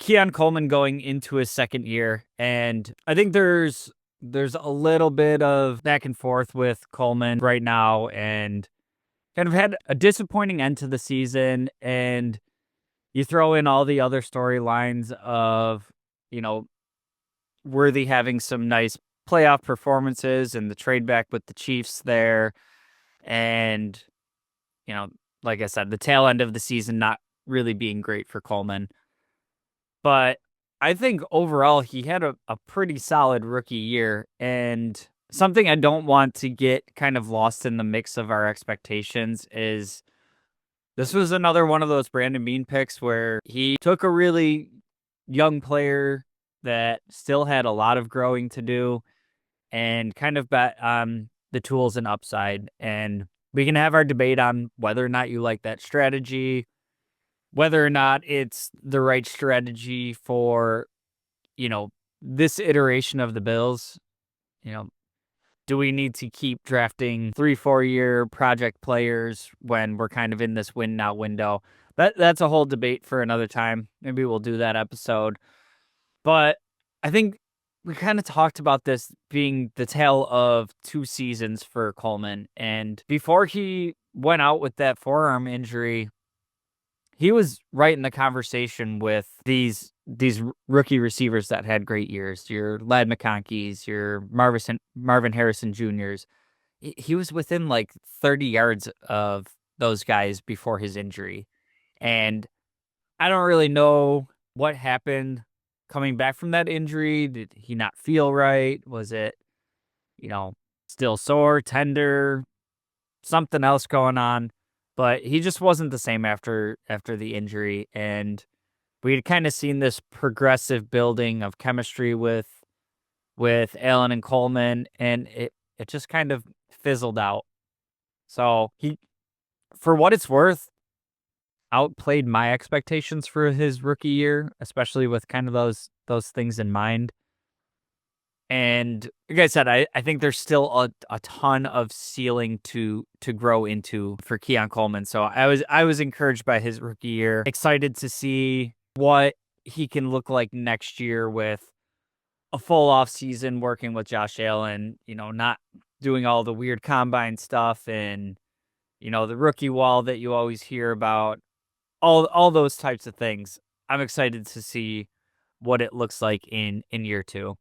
Keon Coleman going into his second year, and I think there's a little bit of back and forth with Coleman right now, and kind of had a disappointing end to the season. And you throw in all the other storylines of, you know, Worthy having some nice playoff performances and the trade back with the Chiefs there, and you know, like I said, the tail end of the season not really being great for Coleman. But I think overall he had a pretty solid rookie year, and something I don't want to get kind of lost in the mix of our expectations is this was another one of those Brandon Bean picks where he took a really young player that still had a lot of growing to do and kind of bet on the tools and upside. And we can have our debate on whether or not you like that strategy, whether or not it's the right strategy for, this iteration of the Bills. You know, do we need to keep drafting 3-4 year project players when we're kind of in this win now window? That's a whole debate for another time. Maybe we'll do that episode. But I think we kind of talked about this being the tale of two seasons for Coleman. And before he went out with that forearm injury, he was right in the conversation with these rookie receivers that had great years. Your Ladd McConkeys, your Marvin Harrison Juniors. He was within like 30 yards of those guys before his injury. And I don't really know what happened coming back from that injury. Did he not feel right? Was it, you know, still sore, tender, something else going on? But he just wasn't the same after the injury, and we had kind of seen this progressive building of chemistry with Allen and Coleman, and it just kind of fizzled out. So he, for what it's worth, outplayed my expectations for his rookie year, especially with kind of those things in mind. And like I said, I think there's still a ton of ceiling to grow into for Keon Coleman. So I was encouraged by his rookie year. Excited to see what he can look like next year with a full off season working with Josh Allen, not doing all the weird combine stuff and the rookie wall that you always hear about. All those types of things. I'm excited to see what it looks like in year two.